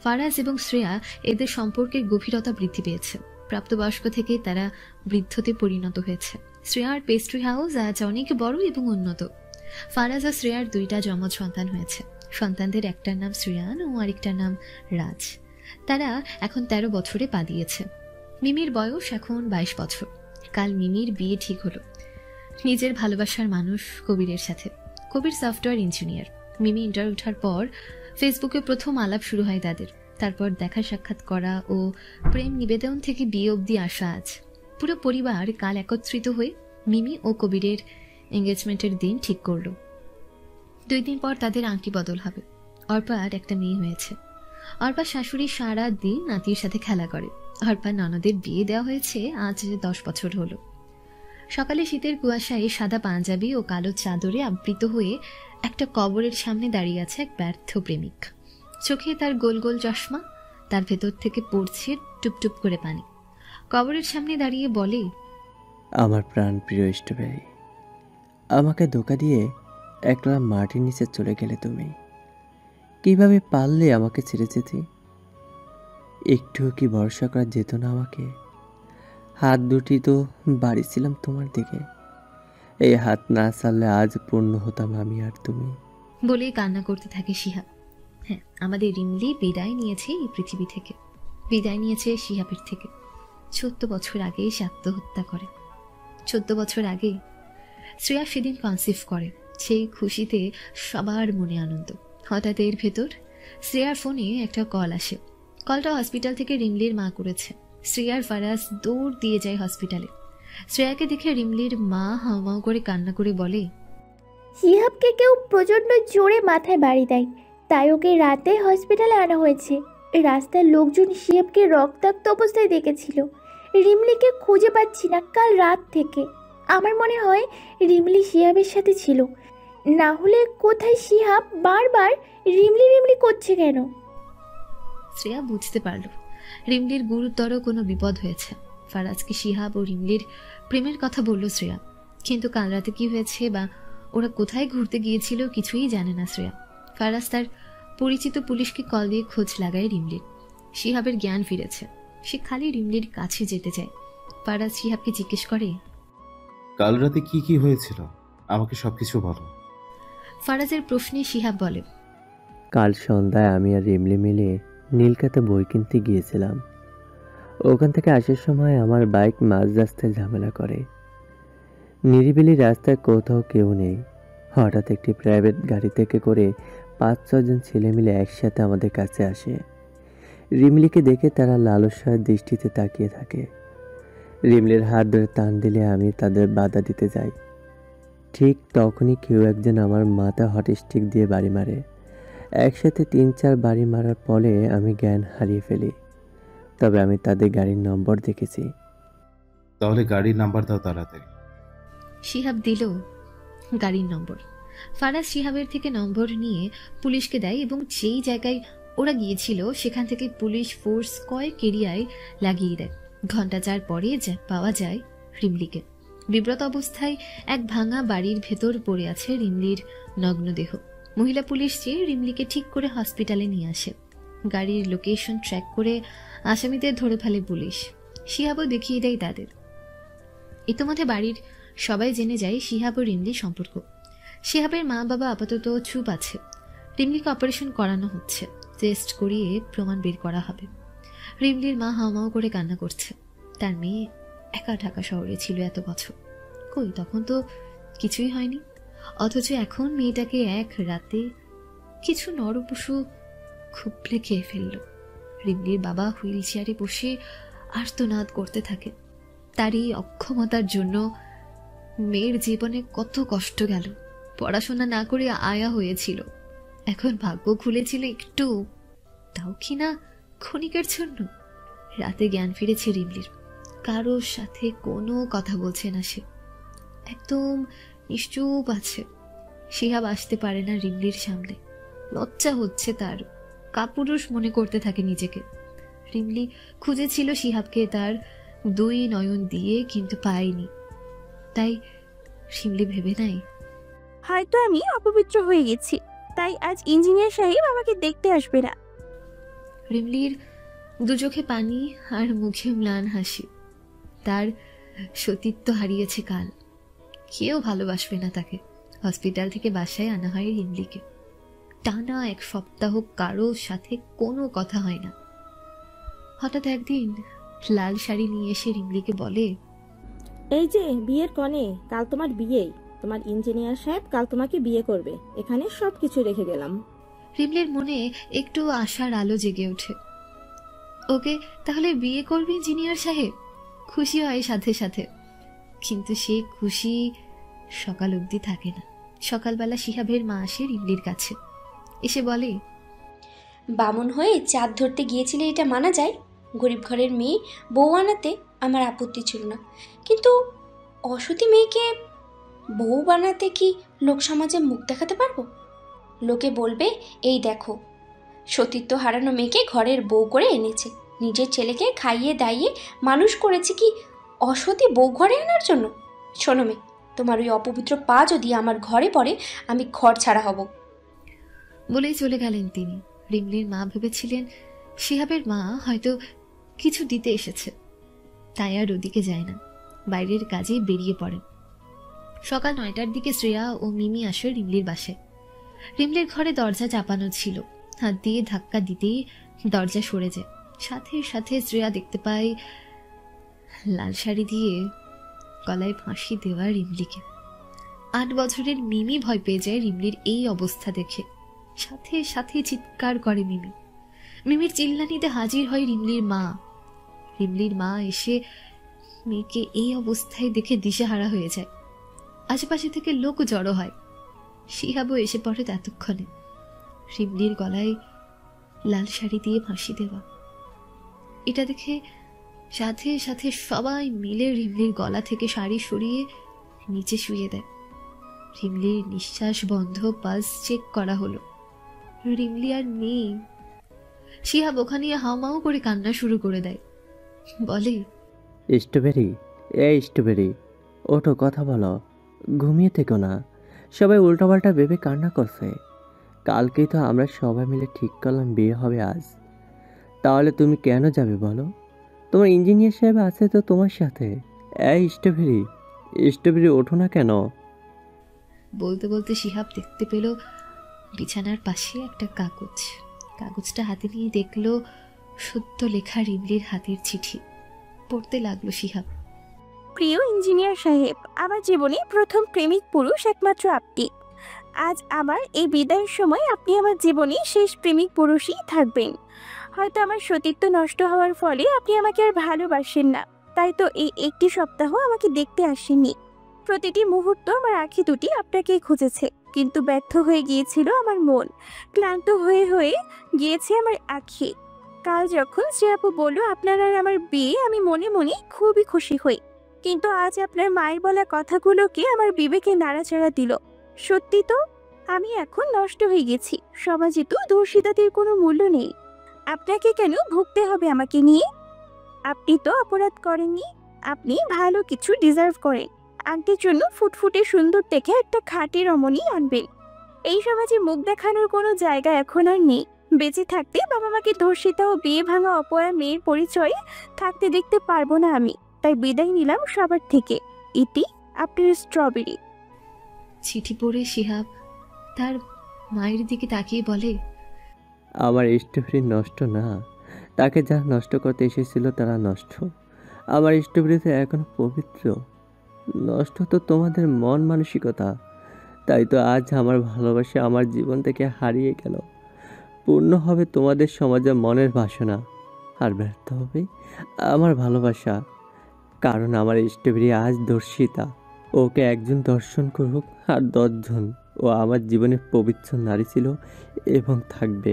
ফারাজ এবং শ্রেয়া এদের সম্পর্কের গভীরতা বৃদ্ধি পেয়েছে। প্রাপ্তবয়স্ক থেকে তারা বৃদ্ধতে পরিণত হয়েছে। শ্রেয়ার পেস্ট্রি হাউস আজ অনেক বড় এবং উন্নত। ফারাজ আর শ্রেয়ার 2টা যমজ সন্তান হয়েছে। সন্তানদের একটার নাম শ্রেয়ান ও আরেকটার নাম রাজ। তারা এখন 13 বছরে পা দিয়েছে। মিমির বয়স এখন 22 বছর। কাল মিমির বিয়ে ঠিক হলো নিজের ভালোবাসার মানুষ কবিরের সাথে। কবির সফটওয়্যার ইঞ্জিনিয়ার। মিমি ইন্টার ওঠার পর ফেসবুকে প্রথম আলাপ শুরু হয় তাদের। তারপর দেখা সাক্ষাৎ করা ও প্রেম নিবেদন থেকে বিয়ে অবধি আসা আজ। পুরো পরিবার কাল একত্রিত হয়ে মিমি ও কবিরের এঙ্গেজমেন্টের দিন ঠিক করলো। 2 দিন পর তাদের আংটি বদল হবে। অর্পার একটা মেয়ে হয়েছে। অর্পার শাশুড়ি সারা দিন নাতির সাথে খেলা করে। অর্পার ননদের বিয়ে দেওয়া হয়েছে আজ 10 বছর হলো। সকালে শীতের কুয়াশায় সাদা পাঞ্জাবি ও কালো চাদরে আবৃত হয়ে একটা কবরের সামনে দাঁড়িয়ে আছে এক ব্যর্থ প্রেমিক। চোখে তার গোল গোল চশমা, তার ভেতর থেকে পড়ছে টুপটুপ করে পানি। কবরের সামনে দাঁড়িয়ে বলে, আমার প্রাণ প্রিয় স্ট্রবেরি, আমাকে ধোঁকা দিয়ে একলা মাটির নিচে চলে গেলে তুমি। কিভাবে পারলে আমাকে ছেড়ে যেতে? একটুও কি ভরসা করা যেত না আমাকে? হাত দুটি তো বাড়িয়েছিলাম তোমার দিকে। এই হাত না ছাড়লে আজ পূর্ণ হতাম আমি আর তুমি। বলে কান্না করতে থাকে শিহাব। হ্যাঁ, আমাদের রিমলি বিদায় নিয়েছে এই পৃথিবী থেকে, বিদায় নিয়েছে শিহাবের থেকে। 14 বছর আগে সে আত্মহত্যা করে। 14 বছর আগে শ্রেয়া সেদিন কনসিভ করে। সেই খুশিতে সবার মনে আনন্দ। হঠাৎ এর ভেতর শ্রেয়ার ফোনে একটা কল আসে। কলটা হসপিটাল থেকে রিমলির মা করেছে। শ্রেয়ার ফারাজ দৌড় দিয়ে যায় হসপিটালে। শ্রেয়াকে দেখে রিমলির মা হাউমাউ করে কান্না করে বলে, শিহাবকে কেউ প্রচণ্ড জোরে মাথায় বাড়ি দেয়, তাই ওকে রাতে হসপিটালে আনা হয়েছে। রাস্তার লোকজন শিহাবকে রক্তাক্ত অবস্থায় দেখেছিল। রিমলিকে খুঁজে পাচ্ছি না কাল রাত থেকে। আমার মনে হয় রিমলি শিহাবের সাথে ছিল, না হলে কোথায় শিহাব বারবার রিমলি রিমলি করছে কেন? শ্রেয়া বুঝতে পারল রিমলির গুরুতর কোনো বিপদ হয়েছে। ফারাজকে শিহাব ও রিমলির প্রেমের কথা বলল শ্রেয়া। কিন্তু কাল রাতে কি হয়েছে বা ওরা কোথায় ঘুরতে গিয়েছিল কিছুই জানে না শ্রেয়া। ফারাজ তার পরিচিত পুলিশকে কল দিয়ে খোঁজ লাগায় রিমলির। শিহাবের জ্ঞান ফিরেছে। সে খালি রিমলির কাছে যেতে চায়। ফারাজ শিহাবকে জিজ্ঞেস করে, কাল রাতে কি কি হয়েছিল আমাকে সবকিছু বলো। ফারাজের প্রশ্নে শিহাব বলে, কাল সন্ধ্যায় আমি আর রিমলি মিলে নীলকাতে বই কিনতে গিয়েছিলাম। ওখান থেকে আসার সময় আমার বাইক মাঝ রাস্তায় ঝামেলা করে। নিরিবিলি রাস্তায় কোথাও কেউ নেই। হঠাৎ একটি প্রাইভেট গাড়ি থেকে করে 5-6 জন ছেলে মিলে একসাথে আমাদের কাছে আসে। রিমলিকে দেখে তারা লালসার দৃষ্টিতে তাকিয়ে থাকে। রিমলির হাত ধরে টান দিলে আমি তাদের বাধা দিতে যাই। ঠিক তখনই কেউ একজন আমার মাথায় হট স্টিক দিয়ে বাড়ি মারে। একসাথে 3-4 বাড়ি মারার ফলে আমি জ্ঞান হারিয়ে ফেলি। তবে আমি তাদের গাড়ির নম্বর দেখেছি। তাহলে গাড়ির নাম্বার দাও তাড়াতাড়ি। শিহাব দিল গাড়ির নম্বর। ফারাজ শিহাবের থেকে নম্বর নিয়ে পুলিশকে দেয় এবং যেই জায়গায় ওরা গিয়েছিল সেখান থেকে পুলিশ ফোর্স কয়েক এরিয়ায় লাগিয়ে দেয়। ঘণ্টা 4 পরে পাওয়া যায় রিমলিকে। বিব্রত অবস্থায় এক ভাঙা বাড়ির ভেতর পড়ে আছে রিমলির নগ্ন দেহ। মহিলা পুলিশ যেয়ে রিমলিকে ঠিক করে হসপিটালে নিয়ে আসে। গাড়ির লোকেশন ট্র্যাক করে আসামিদের ধরে ফেলে পুলিশ। শিহাবও দেখিয়ে দেয় তাদের। ইতোমধ্যে বাড়ির সবাই জেনে যায় শিহাব ও রিমলির সম্পর্ক। শিহাবের মা বাবা আপাতত চুপ আছে। রিমলিকে অপারেশন করানো হচ্ছে, টেস্ট করিয়ে প্রমাণ বের করা হবে। রিমলির মা হাওমাও করে কান্না করছে। তার মেয়ে একা ঢাকা শহরে ছিল এত বছর, কই তখন তো কিছুই হয়নি। অথচ এখন মেয়েটাকে এক রাতে কিছু নরপশু খুবলে খেয়ে ফেলল। রিমলির বাবা হুইল চেয়ারে বসে আর্তনাদ করতে থাকে। তার এই অক্ষমতার জন্য মেয়ের জীবনে কত কষ্ট গেল। পড়াশোনা না করে আয়া হয়েছিল, এখন ভাগ্য খুলেছিল একটু, তাও কি না ক্ষণিকের জন্য। রাতে জ্ঞান ফিরেছে রিমলির, কারোর সাথে কোনো কথা বলছে না, সে একদম নিশ্চুপ আছে। শিহাব আসতে পারে না রিমলির সামনে, লজ্জা হচ্ছে তার, কাপুরুষ মনে করতে থাকে নিজেকে। রিমলি খুঁজেছিল শিহাবকে তার দুই নয়ন দিয়ে, কিন্তু পায়নি। তাই রিমলি ভেবে নাই হয়তো আমি অপবিত্র হয়ে গেছি, তাই আজ ইঞ্জিনিয়ার সাহেব আমাকে দেখতে আসবে না। রিমলির দু চোখে পানি আর মুখে ম্লান হাসি। তার সতীত্ব হারিয়েছে কাল, কেউ ভালোবাসবে না তাকে। হসপিটাল থেকে বাসায় আনা হয় রিমলিকে। টানা 1 সপ্তাহ কারোর সাথে কোনো কথা হয় না। হঠাৎ একদিন লাল শাড়ি নিয়ে এসে রিমলিকে বলে, এই যে বিয়ের কনে, কাল তোমার বিয়ে, তোমার ইঞ্জিনিয়ার সাহেব কাল তোমাকে বিয়ে করবে, এখানে সবকিছু রেখে গেলাম। রিমলির মনে একটু আশার আলো জেগে ওঠে। ওকে তাহলে বিয়ে করবে ইঞ্জিনিয়ার সাহেব? খুশি হয় সাথে সাথে, কিন্তু সেই খুশি সকাল অবধি থাকে না। সকালবেলা শিহাবের মা আসে রিমলির কাছে, এসে বলে, বামন হয়ে চাঁদ ধরতে গিয়েছিলে এটা মানা যায়, গরিব ঘরের মেয়ে বউ আনাতে আমার আপত্তি ছিল না, কিন্তু অসতী মেয়েকে বউ বানাতে কি লোক সমাজে মুখ দেখাতে পারবো? লোকে বলবে এই দেখো, সতীত্ব হারানো মেয়েকে ঘরের বউ করে এনেছে, নিজের ছেলেকে খাইয়ে দাইয়ে মানুষ করেছে কি অসতী বউ ঘরে আনার জন্য? শোনো মেয়ে, তোমার ওই অপবিত্র পা যদি আমার ঘরে পড়ে আমি ঘর ছাড়া হব। বলেই চলে গেলেন তিনি। রিমলির মা ভেবেছিলেন শিহাবের মা হয়তো কিছু দিতে এসেছে, তাই আর ওদিকে যায় না, বাইরের কাজে বেরিয়ে পড়েন। সকাল 9টার দিকে শ্রেয়া ও মিমি আসে রিমলির বাসায়। রিমলির ঘরে দরজা চাপানো ছিল, হাত দিয়ে ধাক্কা দিতেই দরজা সরে যায়। সাথে সাথে শ্রেয়া দেখতে পায় লাল শাড়ি দিয়ে গলায় ফাঁসি দেওয়া রিমলিকে। 8 বছরের মিমি ভয় পেয়ে যায় রিমলির এই অবস্থা দেখে, সাথে সাথে চিৎকার করে মিমি। মিমির চিল্লানিতে হাজির হয় রিমলির মা। রিমলির মা এসে মেয়েকে এই অবস্থায় দেখে দিশেহারা হয়ে যায়। আশেপাশে থেকে লোক জড়ো হয়, শিহাবও এসে পড়ে ততক্ষণে। রিমলির গলায় লাল শাড়ি দিয়ে ফাঁসি দেওয়া, এটা দেখে সাথে সাথে সবাই মিলে রিমলির গলা থেকে শাড়ি সরিয়ে নিচে শুয়ে দেয়। রিমলির নিঃশ্বাস বন্ধ, পালস চেক করা হলো, রিমলি আর নেই। শিহাব ওখানে হাউমাউ করে কান্না শুরু করে দেয়, বলে, স্ট্রবেরি, এই স্ট্রবেরি, ওঠো, কথা বলো, ঘুমিয়ে থেকো না। সবাই উল্টোপাল্টা ভেবে কান্না করছে। কালকেই তো আমরা সবাই মিলে ঠিক করলাম বিয়ে হবে আজ, তাহলে তুমি কেন যাবে বলো? তোমার ইঞ্জিনিয়ার সাহেব আছে তো তোমার সাথে। এই স্ট্রবেরি, স্ট্রবেরি, ওঠো না কেন? বলতে বলতে শিহাব দেখতে পেল বিছানার পাশে একটা কাগজ। কাগজটা হাতে নিয়ে দেখলো সত্য লেখা রিমলির হাতের চিঠি। পড়তে লাগলো শিহাব। প্রিয় ইঞ্জিনিয়ার সাহেব, আমার জীবনে প্রথম প্রেমিক পুরুষ একমাত্র আপনি। আজ আমার এই বিদায়ের সময় আপনি আমার জীবনে শেষ প্রেমিক পুরুষই থাকবেন। হয়তো আমার সতীত্ব নষ্ট হওয়ার ফলে আপনি আমাকে আর ভালোবাসেন না, তাই তো এই 1টি সপ্তাহ আমাকে দেখতে আসেননি। প্রতিটি মুহূর্ত আমার আঁখি দুটি আপনাকেই খুঁজেছে, কিন্তু ব্যর্থ হয়ে গিয়েছিল আমার মন, ক্লান্ত হয়ে হয়ে গিয়েছে আমার আঁখি। কাল যখন শ্রেয়াপু বলল আপনার আর আমার বিয়ে, আমি মনে মনে খুবই খুশি হই, কিন্তু আজ আপনার মায়ের বলা কথাগুলোকে আমার বিবেকে নাড়াচাড়া দিল। সত্যি তো, আমি এখন নষ্ট হয়ে গেছি। সমাজে তো দর্শিতাদের কোনো মূল্য নেই। আপনাকে কেন ভুগতে হবে আমাকে নিয়ে? আপনি তো অপরাধ করেননি, আপনি ভালো কিছু ডিজার্ভ করেন। আন্টির জন্য ফুটফুটে সুন্দর দেখে একটা খাঁটি রমণী আনবেন। এই সমাজে মুখ দেখানোর কোনো জায়গা এখন আর নেই। বেঁচে থাকতে বাবা মাকে ধর্ষিতা ও বিয়ে ভাঙা অপয়া মেয়ের পরিচয়ে থাকতে দেখতে পারবো না আমি, তাই বিদায় নিলাম সবার থেকে। ইতি, আপনার স্ট্রবেরি। চিঠি পড়ে শিহাব তার মায়ের দিকে তাকিয়ে বলে, আমার স্ট্রবেরি নষ্ট না, তাকে যা নষ্ট করতে এসেছিল তারা নষ্ট। আমার স্ট্রবেরি তো এখন পবিত্র। নষ্ট তো তোমাদের মন মানসিকতা। তাই তো আজ আমার ভালোবাসা আমার জীবন থেকে হারিয়ে গেল। পূর্ণ হবে তোমাদের সমাজে মনের বাসনা, আর ব্যর্থ হবে আমার ভালোবাসা। কারণ আমার স্ট্রবেরি আজ দর্শিতা। ওকে একজন দর্শন করুক আর 10 জন। ও আমার জীবনের পবিত্র নারী ছিল এবং থাকবে।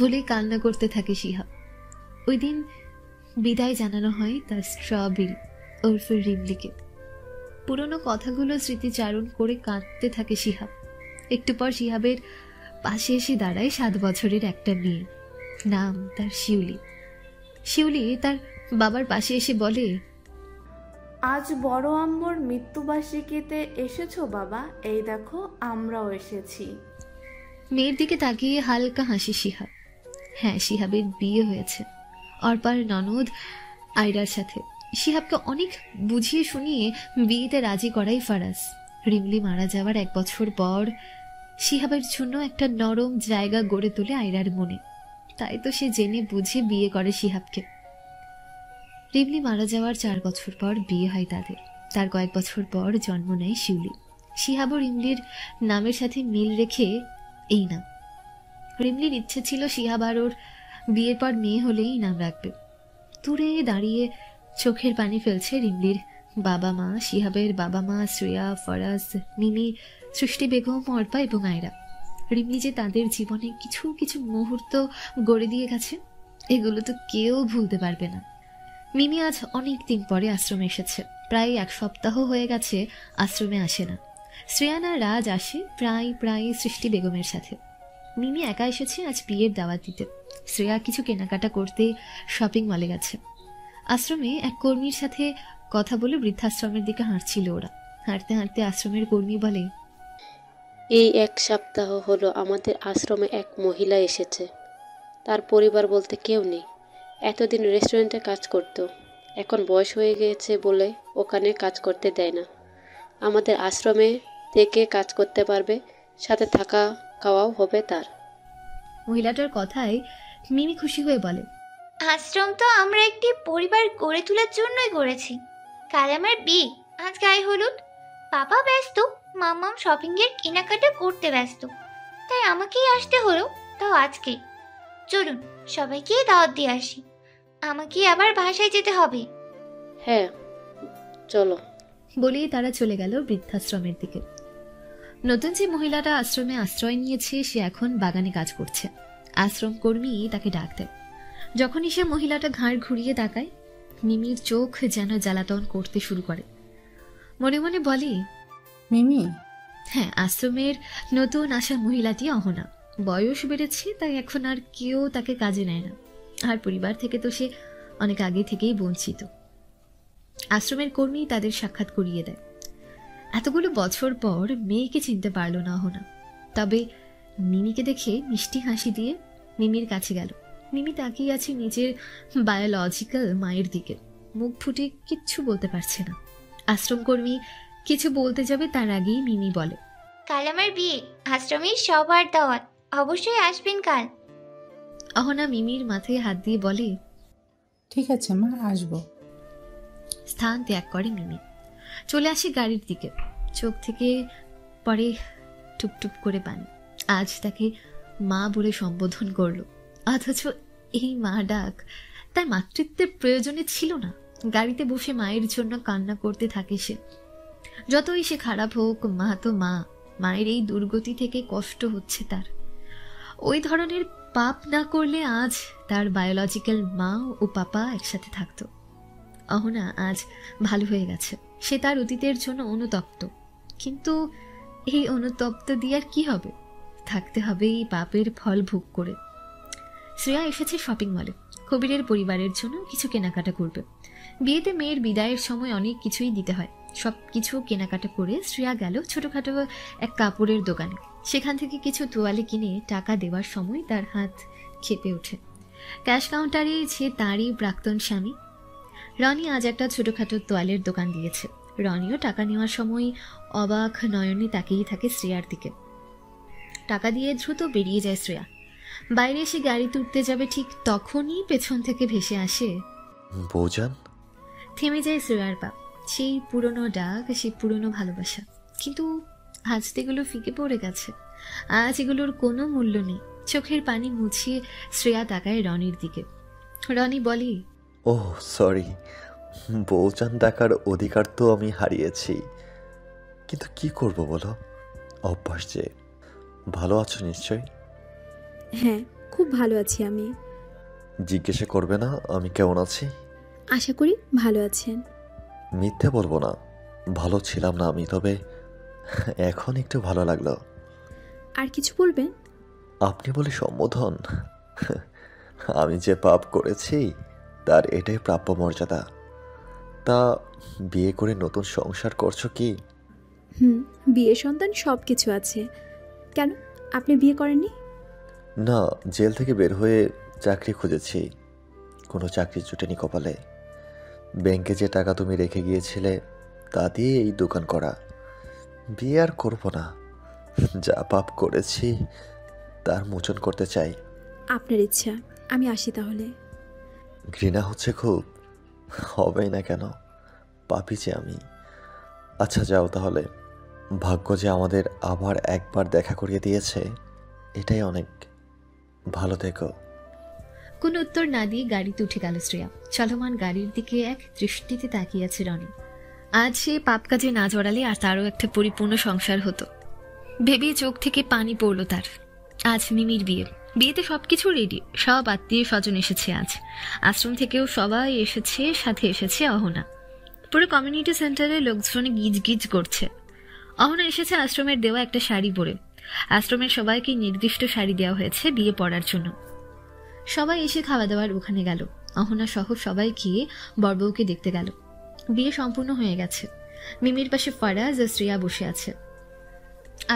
বলে কান্না করতে থাকে শিহাব। ওই দিন বিদায় জানানো হয় তার স্ট্রবেরি ওরফে রিমলিকে। পুরনো কথাগুলো স্মৃতিচারণ করে কাঁদতে থাকে শিহাব। একটু পর শিহাবের পাশে এসে দাঁড়ায় 7 বছরের একটা মেয়ে, নাম তার শিউলি। শিউলি তার বাবার পাশে এসে বলে, আজ বড় আম্মুর মৃত্যুবার্ষিকীতে এসেছো বাবা? এই দেখো আমরাও এসেছি। মেয়ের দিকে তাকিয়ে হালকা হাসি শিহাব। হ্যাঁ, শিহাবের বিয়ে হয়েছে অর্পার ননদ আয়রার সাথে। শিহাবকে অনেক বুঝিয়ে শুনিয়ে বিয়েতে রাজি করাই ফারাজ। রিমলি মারা যাওয়ার 1 বছর পর শিহাবের জন্য একটা নরম জায়গা গড়ে তোলে আয়রার মনে। তাই তো সে জেনে বুঝে বিয়ে করে শিহাবকে। রিমলি মারা যাওয়ার 4 বছর পর বিয়ে হয় তাদের। তার কয়েক বছর পর জন্ম নেয় শিউলি। শিহাব ও রিমলির নামের সাথে মিল রেখে এই নাম। রিমলির ইচ্ছে ছিল শিহাব আর ওর বিয়ের পর মেয়ে হলেই নাম রাখবে। দূরে দাঁড়িয়ে চোখের পানি ফেলছে রিমলির বাবা মা, শিহাবের বাবা মা, শ্রেয়া, ফরাজ, মিমি, সৃষ্টি বেগম, অর্পা এবং আয়রা। রিমলি যে তাদের জীবনে কিছু কিছু মুহূর্ত গড়ে দিয়ে গেছে, এগুলো তো কেউ ভুলতে পারবে না। মিমি আজ অনেক দিন পরে আশ্রমে এসেছে। প্রায় 1 সপ্তাহ হয়ে গেছে আশ্রমে আসে না। শ্রেয়ানা রাজ আসে প্রায় সৃষ্টি বেগমের সাথে। মিমি একা এসেছে আজ বিয়ের দাওয়াত দিতে। শ্রেয়া কিছু কেনাকাটা করতে শপিং মলে গেছে। আশ্রমে এক কর্মীর সাথে কথা বলে বৃদ্ধাশ্রমের দিকে হাঁটছিল ওরা। হাঁটতে হাঁটতে আশ্রমের কর্মী বলে, এই 1 সপ্তাহ হলো আমাদের আশ্রমে এক মহিলা এসেছে। তার পরিবার বলতে কেউ নেই। এতদিন রেস্টুরেন্টে কাজ করত, এখন বয়স হয়ে গিয়েছে বলে ওখানে কাজ করতে দেয় না। আমাদের আশ্রমে থেকে কাজ করতে পারবে, সাথে থাকা খাওয়াও হবে তার। মহিলাটার কথায় মিমি খুশি হয়ে বলে, আশ্রম তো আমরা একটি পরিবার গড়ে তোলার জন্যই গড়েছি। কাল আমার বিয়ে, আজ গায়ে হলুদ। পাপা ব্যস্ত, মাম্মাম শপিং এর কেনাকাটা করতে ব্যস্ত, তাই আমাকেই আসতে হলো, তাও আজকে। চলুন সবাইকে দাওয়াত দিয়ে আসি, আমাকে আবার বাসায় যেতে হবে। হ্যাঁ চলো। বলেই তারা চলে গেল বৃদ্ধাশ্রমের দিকে। নতুন যে মহিলাটা আশ্রমে আশ্রয় নিয়েছে সে এখন বাগানে কাজ করছে। আশ্রম কর্মী তাকে ডাক দেয়। যখনই সে মহিলাটা ঘাড় ঘুরিয়ে তাকায়, মিমির চোখ যেন জ্বালাতন করতে শুরু করে। মনে মনে বলে, মিমি? হ্যাঁ, আশ্রমের নতুন আসা মহিলাটি অহনা। বয়স বেড়েছে, তাই এখন আর কেউ তাকে কাজে নেয় না। আর পরিবার থেকে তো সে অনেক আগে থেকেই বঞ্চিত। আশ্রমের কর্মী তাদের সাক্ষাৎ করিয়ে দেয়। এতগুলো বছর পর মেয়েকে চিনতে পারল না অহনা। তবে মিমিকে দেখে মিষ্টি হাসি দিয়ে মিমির কাছে গেল। মিমি তাকিয়ে আছে নিজের বায়োলজিক্যাল মায়ের দিকে। মুখ ফুটে কিচ্ছু বলতে পারছে না। আশ্রম কর্মী কিছু বলতে যাবে তার আগেই মিমি বলে, কাল আমার বিয়ে, আশ্রমের সবার দাওয়াত, অবশ্যই আসবেন কাল। অহনা মিমির মাথায় হাত দিয়ে বলে, ঠিক আছে মা, আসবো। স্থান ত্যাগ করে মিমি। চলে আসে গাড়ির দিকে। চোখ থেকে পরে টুপটুপ করে পানি। আজ তাকে মা বলে সম্বোধন করলো, অথচ এই মা ডাক তার মাতৃত্বের প্রয়োজনে ছিল না। গাড়িতে বসে মায়ের জন্য কান্না করতে থাকে সে। যতই সে খারাপ হোক, মা তো মা। মায়ের এই দুর্গতি থেকে কষ্ট হচ্ছে তার। ওই ধরনের পাপ না করলে আজ তার বায়োলজিক্যাল মা ও পাপা একসাথে থাকতো। অহনা আজ ভালো হয়ে গেছে। সে তার অতীতের জন্য অনুতপ্ত, কিন্তু এই অনুতপ্ত দিয়ে আর কি হবে? থাকতে হবে এই পাপের ফল ভোগ করে। শ্রেয়া এসেছে শপিং মলে। কবিরের পরিবারের জন্য কিছু কেনাকাটা করবে। বিয়েতে মেয়ের বিদায়ের সময় অনেক কিছুই দিতে হয়। সব কিছু কেনাকাটা করে শ্রেয়া গেল ছোটখাটো এক কাপড়ের দোকানে। সেখান থেকে কিছু তোয়ালে কিনে টাকা দেওয়ার সময় তার হাত খেপে ওঠে। ক্যাশ কাউন্টারে যে তারই প্রাক্তন স্বামী রনি আজ একটা ছোটখাটো তোয়ালের দোকান দিয়েছে। রনিও টাকা নেওয়ার সময় অবাক নয়নে তাকিয়ে থাকে শ্রেয়ার দিকে। টাকা দিয়ে দ্রুত বেরিয়ে যায় শ্রেয়া। বাইরে এসে গাড়ি তুলতে যাবে, ঠিক তখনই পেছন থেকে ভেসে আসে, বৌজান। থেমে যায় শ্রেয়ার পা। সেই পুরনো ডাক, সেই পুরনো ভালোবাসা। কিন্তু আজ এগুলো ফিকে পড়ে গেছে। আজ এগুলোর কোনো মূল্য নেই। চোখের পানি মুছিয়ে শ্রেয়া তাকায় রনির দিকে। রনি বলে, ওহ সরি, বউচান দেখার অধিকার তো আমি হারিয়েছি, কিন্তু কি করব বলো, অভ্যাস যে। ভালো আছো নিশ্চয়? হ্যাঁ, খুব ভালো আছি আমি। জিজ্ঞাসা করবে না আমি কেমন আছি? আশা করি ভালো আছেন। মিথ্যে বলবো না, ভালো ছিলাম না আমি, তবে এখন একটু ভালো লাগলো। আর কিছু বলবেন? আপনি বলে সম্বোধন? আমি যে পাপ করেছি তার এটাই প্রাপ্য মর্যাদা। তা বিয়ে করে নতুন সংসার করছো কি? বিয়ে সন্তান সব কিছু আছে। কেন, আপনি বিয়ে করেননি? না, জেল থেকে বের হয়ে চাকরি খুঁজেছি, কোনো চাকরি জুটেনি কপালে। ব্যাংকে যে টাকা তুমি রেখে গিয়েছিলে তা দিয়ে এই দোকান করা। বিয়ে আর করবো না, যা পাপ করেছি তার মোচন করতে চাই। আপনার ইচ্ছা, আমি আসি তাহলে। ঘৃণা হচ্ছে খুব? হবেই না কেন, পাপী যে আমি। আচ্ছা যাও তাহলে, ভাগ্য যে আমাদের আবার একবার দেখা করিয়ে দিয়েছে, এটাই অনেক। ভালো থেকো। কোনো উত্তর না দিয়ে গাড়িতে উঠে গেল শ্রেয়া। চলমান গাড়ির দিকে এক দৃষ্টিতে তাকিয়ে আছে রনি। আজ সে পাপ কাজে না জড়ালে আর তারও একটা পরিপূর্ণ সংসার হতো ভেবে চোখ থেকে পানি পড়ল তার। আজ মিমির বিয়ে, বিয়েতে সবকিছু রেডি, সব আত্মীয় স্বজন এসেছে। আজ আশ্রম থেকেও সবাই এসেছে, সাথে এসেছে অহনা। পুরো কমিউনিটি সেন্টারে লোকজন গিজ গিজ করছে। অহনা এসেছে আশ্রমের দেওয়া একটা শাড়ি পরে। আশ্রমের সবাইকে নির্দিষ্ট শাড়ি দেওয়া হয়েছে বিয়ে পড়ার জন্য। সবাই এসে খাওয়া দাওয়ার ওখানে গেল। অহনা সহ সবাই গিয়ে বরবউকে দেখতে গেল। বিয়ে সম্পূর্ণ হয়ে গেছে। মিমির পাশে ফারাজ আর শ্রেয়া বসে আছে।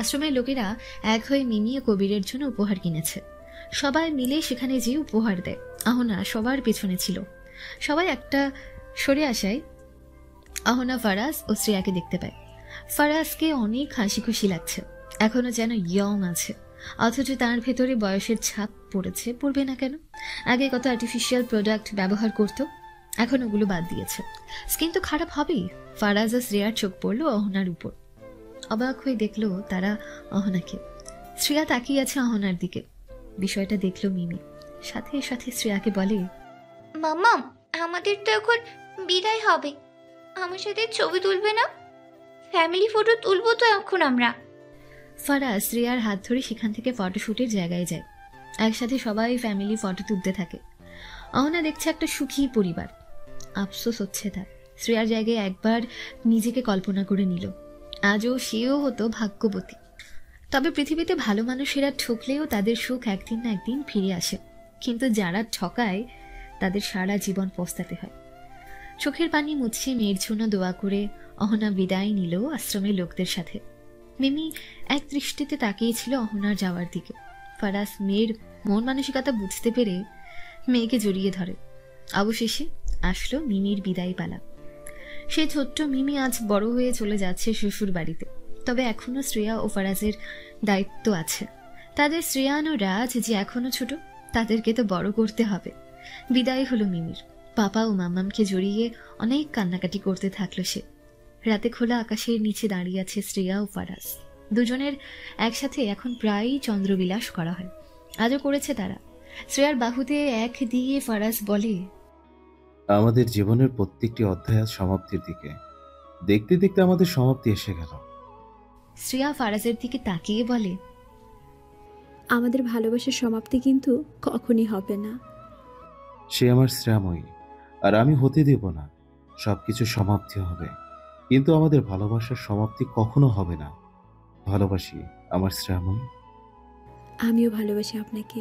আশ্রমের লোকেরা এক হয়ে মিমি ও কবিরের জন্য উপহার কিনেছে। সবাই মিলে সেখানে যেয়ে উপহার দেয়। অহনা সবার পেছনে ছিল। সবাই একটা সরে আসায় অহনা ফারাজ ও শ্রেয়াকে দেখতে পায়। ফারাজকে অনেক হাসি খুশি লাগছে, এখনো যেন ইয়ং আছে, অথচ তার ভেতরে বয়সের ছাপ পড়েছে। পড়বে না কেন? আগে কত আর্টিফিশিয়াল প্রোডাক্ট ব্যবহার করতো, এখন ওগুলো বাদ দিয়েছে। স্কিন তো খারাপ হবেই। ফারাজ আর শ্রেয়ার চোখ পড়লো অহনার উপর। অবাক হয়ে দেখলো তারা অহনাকে। শ্রেয়া তাকিয়ে আছে অহনার দিকে। বিষয়টা দেখলো মিমি, সাথে সাথে শ্রেয়াকে বলে, মাম্মা আমাদের তো এখন বিদায় হবে, আমার সাথে ছবি তুলবে না? ফ্যামিলি ফটো তুলবো তো এখন আমরা। ফারাজ শ্রেয়ার হাত ধরে সেখান থেকে ফটোশুটের জায়গায় যায়। একসাথে সবাই ফ্যামিলি ফটো তুলতে থাকে। অহনা দেখছে একটা সুখী পরিবার। আফসোস হচ্ছে তার, শ্রেয়ার জায়গায় একবার নিজেকে কল্পনা করে নিল। আজও সেও হতো ভাগ্যবতী। তবে পৃথিবীতে ভালো মানুষেরা ঠকলেও তাদের সুখ একদিন না একদিন ফিরে আসে, কিন্তু যারা ঠকায় তাদের সারা জীবন পস্তাতে হয়। চোখের পানি মুছিয়ে মেয়ের জন্য দোয়া করে অহনা বিদায় নিল আশ্রমের লোকদের সাথে। মিমি এক দৃষ্টিতে তাকিয়েছিল অহনার যাওয়ার দিকে। ফারাজ মেয়ের মন মানসিকতা বুঝতে পেরে মেয়েকে জড়িয়ে ধরে। অবশেষে আসলো মিমির বিদায় পালা। সেই ছোট্ট মিমি আজ বড় হয়ে চলে যাচ্ছে শ্বশুর বাড়িতে। তবে এখনো শ্রেয়া ও ফারাজের দায়িত্ব আছে। তাদের শ্রেয়ান ও রাজ যে এখনো ছোট, তাদেরকে তো বড় করতে হবে। বিদায় হলো মিমির। পাপা ও মাম্মামকে জড়িয়ে অনেক কান্নাকাটি করতে থাকলো সে। রাতে খোলা আকাশের নিচে দাঁড়িয়ে আছে শ্রেয়া ও ফারাজ। দুজনের একসাথে এখন প্রায়ই চন্দ্রবিলাস করা হয়। আজও করেছে তারা। শ্রেয়ার বাহুতে এক দিয়ে ফারাজ বলে, আমাদের জীবনের প্রত্যেকটি অধ্যায় আজ সমাপ্তির দিকে। দেখতে দেখতে আমাদের সমাপ্তি এসে গেল। শ্রেয়া ফারাজের দিকে তাকিয়ে বলে, আমাদের ভালোবাসার সমাপ্তি কিন্তু কখনই হবে না। সে আমার শ্রেয়াময়ী, আর আমি হতে দেব না। সবকিছু সমাপ্তি হবে, কিন্তু আমাদের ভালোবাসার সমাপ্তি কখনো হবে না। ভালোবাসি আমার শ্রেয়াময়ী। আমিও ভালোবাসি আপনাকে।